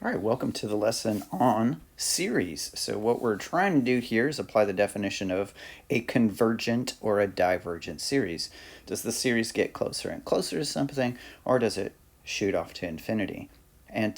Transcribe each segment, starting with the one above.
All right, welcome to the lesson on series. So what we're trying to do here is apply the definition of a convergent or a divergent series. Does the series get closer and closer to something, or does it shoot off to infinity? And,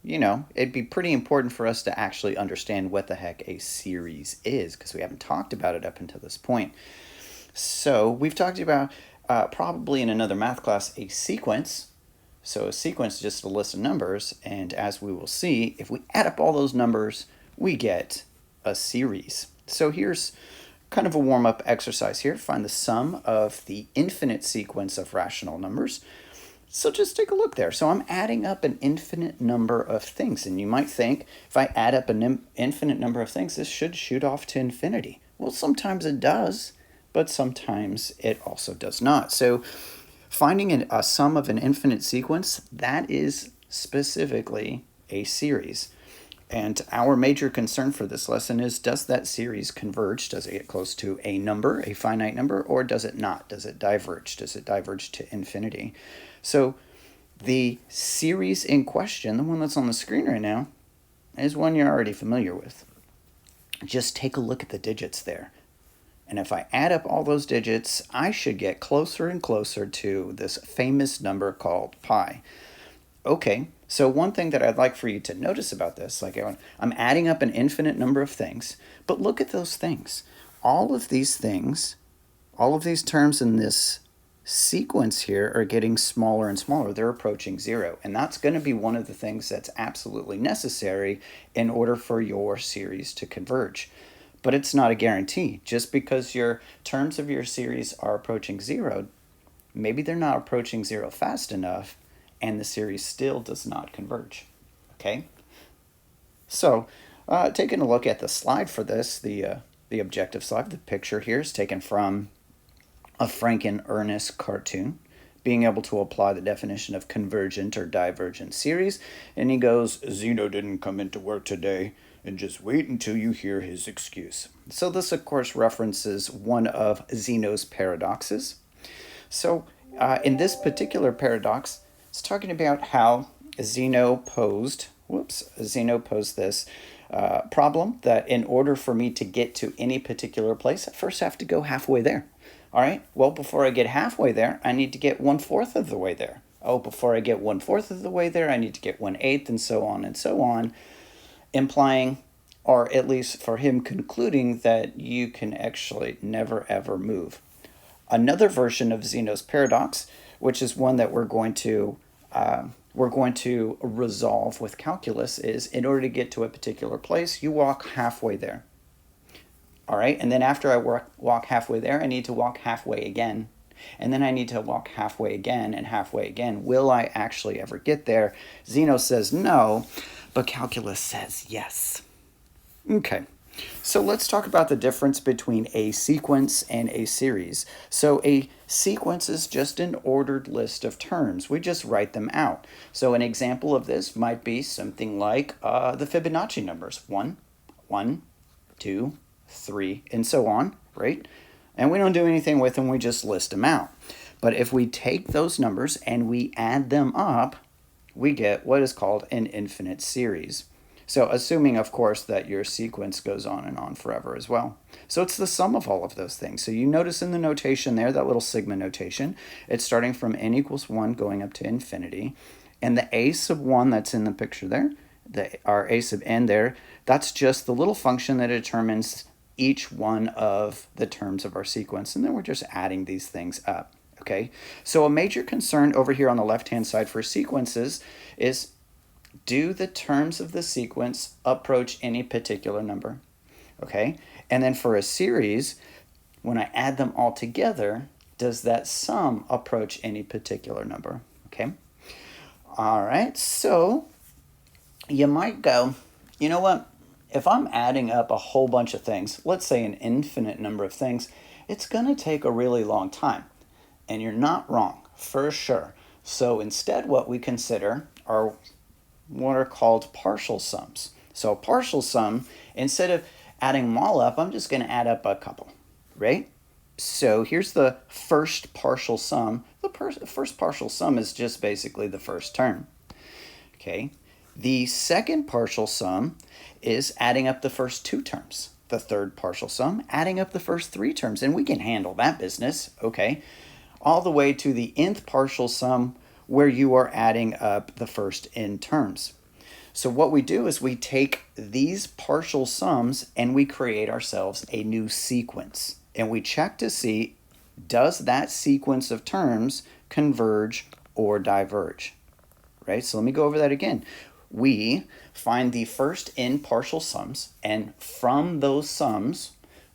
it'd be pretty important for us to actually understand what the heck a series is, because we haven't talked about it up until this point. So we've talked about, probably in another math class, a sequence. So a sequence is just a list of numbers, and as we will see, if we add up all those numbers, we get a series. So here's kind of a warm-up exercise here. Find the sum of the infinite sequence of rational numbers. So just take a look there. So I'm adding up an infinite number of things, and you might think, if I add up an infinite number of things, this should shoot off to infinity. Well, sometimes it does, but sometimes it also does not. So finding a sum of an infinite sequence, that is specifically a series. And our major concern for this lesson is, does that series converge? Does it get close to a number, a finite number, or does it not? Does it diverge? Does it diverge to infinity? So the series in question, the one that's on the screen right now, is one you're already familiar with. Just take a look at the digits there. And if I add up all those digits, I should get closer and closer to this famous number called pi. Okay, so one thing that I'd like for you to notice about this, like I'm adding up an infinite number of things, but look at those things. All of these things, all of these terms in this sequence here are getting smaller and smaller. They're approaching zero. And that's going to be one of the things that's absolutely necessary in order for your series to converge. But it's not a guarantee. Just because your terms of your series are approaching zero, maybe they're not approaching zero fast enough, and the series still does not converge. Okay? So, taking a look at the slide for this, the objective slide, the picture here is taken from a Frank and Ernest cartoon, being able to apply the definition of convergent or divergent series. And he goes, "Zeno didn't come into work today, and just wait until you hear his excuse." So this, of course, references one of Zeno's paradoxes. So in this particular paradox, it's talking about how Zeno posed this problem that in order for me to get to any particular place, I first have to go halfway there. All right, well, before I get halfway there, I need to get 1/4 of the way there. Oh, before I get 1/4 of the way there, I need to get 1/8, and so on and so on, implying, or at least for him concluding, that you can actually never ever move. Another version of Zeno's paradox, which is one that we're going to resolve with calculus, is in order to get to a particular place, you walk halfway there. All right, and then after I walk halfway there, I need to walk halfway again. And then I need to walk halfway again and halfway again. Will I actually ever get there? Zeno says no, but calculus says yes. Okay, so let's talk about the difference between a sequence and a series. So a sequence is just an ordered list of terms. We just write them out. So an example of this might be something like the Fibonacci numbers. 1, 1, 2, 3, and so on, right? And we don't do anything with them, we just list them out. But if we take those numbers and we add them up, we get what is called an infinite series. So assuming, of course, that your sequence goes on and on forever as well. So it's the sum of all of those things. So you notice in the notation there, that little sigma notation, it's starting from n equals 1 going up to infinity. And the a sub 1 that's in the picture there, our a sub n there, that's just the little function that determines each one of the terms of our sequence, and then we're just adding these things up. Okay, so a major concern over here on the left-hand side for sequences is, do the terms of the sequence approach any particular number? Okay, and then for a series, when I add them all together, does that sum approach any particular number? Okay, all right, so you might go, you know what? If I'm adding up a whole bunch of things, let's say an infinite number of things, it's going to take a really long time. And you're not wrong, for sure. So instead, what we consider are what are called partial sums. So a partial sum, instead of adding them all up, I'm just going to add up a couple, right? So here's the first partial sum. The first partial sum is just basically the first term. Okay, The second partial sum is adding up the first two terms. The third partial sum, adding up the first three terms. And we can handle that business, okay? All the way to the nth partial sum where you are adding up the first n terms. So what we do is we take these partial sums and we create ourselves a new sequence. And we check to see, does that sequence of terms converge or diverge? Right? So let me go over that again. We find the first n partial sums, and from those sums,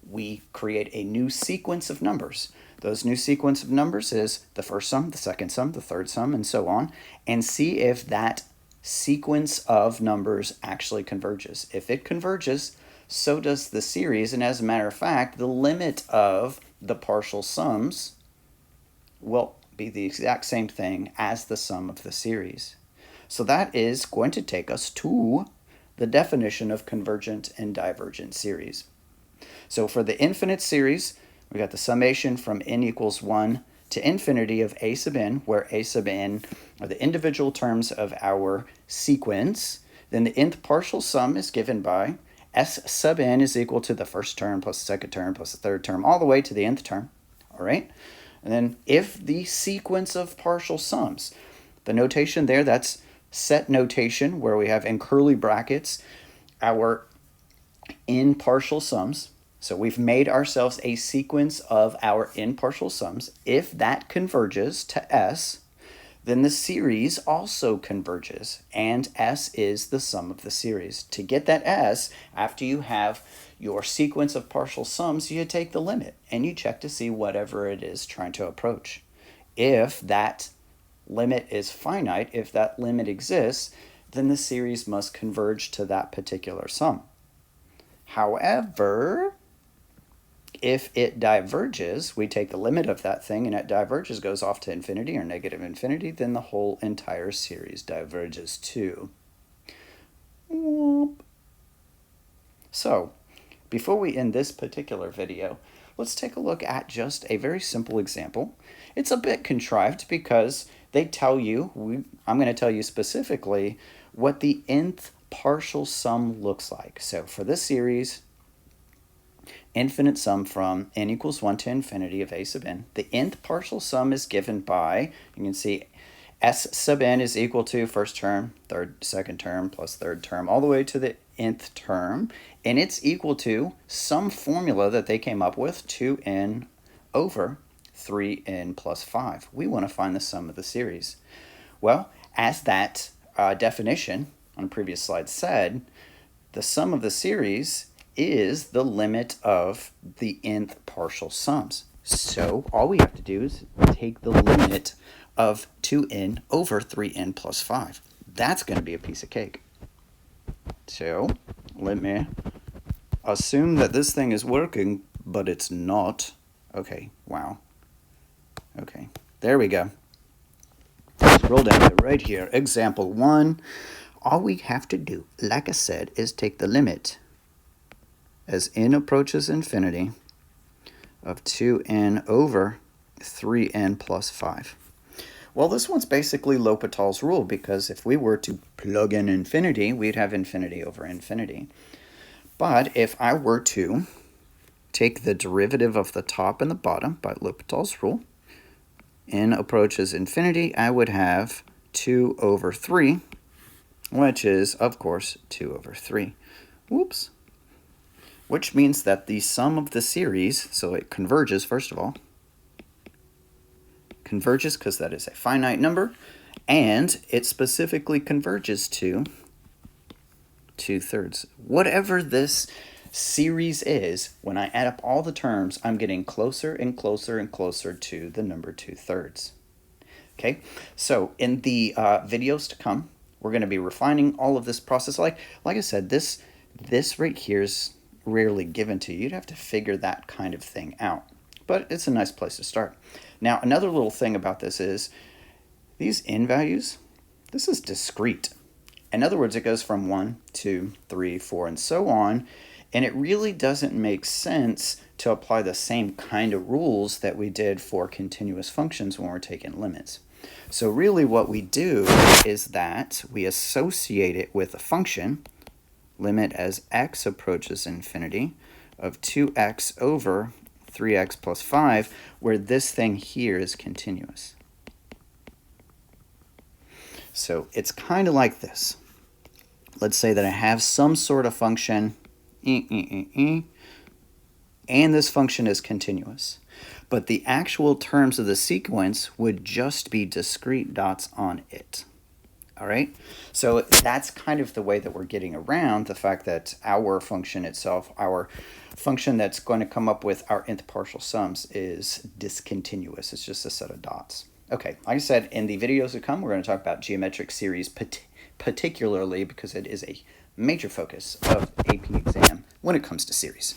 we create a new sequence of numbers. Those new sequence of numbers is the first sum, the second sum, the third sum, and so on, and see if that sequence of numbers actually converges. If it converges, so does the series, and as a matter of fact, the limit of the partial sums will be the exact same thing as the sum of the series. So that is going to take us to the definition of convergent and divergent series. So for the infinite series, we got the summation from n equals 1 to infinity of a sub n, where a sub n are the individual terms of our sequence. Then the nth partial sum is given by s sub n is equal to the first term plus the second term plus the third term, all the way to the nth term. All right? And then if the sequence of partial sums, the notation there, that's set notation, where we have in curly brackets our n partial sums. So we've made ourselves a sequence of our n partial sums. If that converges to S, then the series also converges, and S is the sum of the series. To get that S, after you have your sequence of partial sums, you take the limit, and you check to see whatever it is trying to approach. If that limit is finite, if that limit exists, then the series must converge to that particular sum. However, if it diverges, we take the limit of that thing and it diverges, goes off to infinity or negative infinity, then the whole entire series diverges too. So, before we end this particular video, let's take a look at just a very simple example. It's a bit contrived because they tell you, I'm going to tell you specifically what the nth partial sum looks like. So for this series, infinite sum from n equals 1 to infinity of a sub n. The nth partial sum is given by, you can see s sub n is equal to first term, second term, plus third term, all the way to the nth term, and it's equal to some formula that they came up with, 2n over 3n plus 5. We want to find the sum of the series. Well, as that definition on a previous slide said, the sum of the series is the limit of the nth partial sums. So all we have to do is take the limit of 2n over 3n plus 5. That's going to be a piece of cake. So let me assume that this thing is working, but it's not. Okay, wow. Okay, there we go. Scroll down to right here. Example 1. All we have to do, like I said, is take the limit as n approaches infinity of 2n over 3n plus 5. Well, this one's basically L'Hopital's rule, because if we were to plug in infinity, we'd have infinity over infinity. But if I were to take the derivative of the top and the bottom by L'Hopital's rule, n approaches infinity, I would have 2 over 3, which is, of course, 2 over 3. Whoops. Which means that the sum of the series, so it converges, first of all, converges because that is a finite number, and it specifically converges to 2/3. Whatever this series is, when I add up all the terms, I'm getting closer and closer and closer to the number 2/3. Okay, so in the videos to come, we're going to be refining all of this process. Like I said, this right here is rarely given to you. You'd have to figure that kind of thing out. But it's a nice place to start. Now, another little thing about this is these n values, this is discrete. In other words, it goes from 1, 2, 3, 4, and so on, and it really doesn't make sense to apply the same kind of rules that we did for continuous functions when we're taking limits. So really what we do is that we associate it with a function, limit as x approaches infinity, of 2x over 3x plus 5, where this thing here is continuous. So it's kind of like this. Let's say that I have some sort of function, and this function is continuous. But the actual terms of the sequence would just be discrete dots on it. All right? So that's kind of the way that we're getting around the fact that our function itself, our function that's going to come up with our nth partial sums, is discontinuous. It's just a set of dots. Okay, like I said, in the videos to come, we're going to talk about geometric series particularly because it is a major focus of AP exam when it comes to series.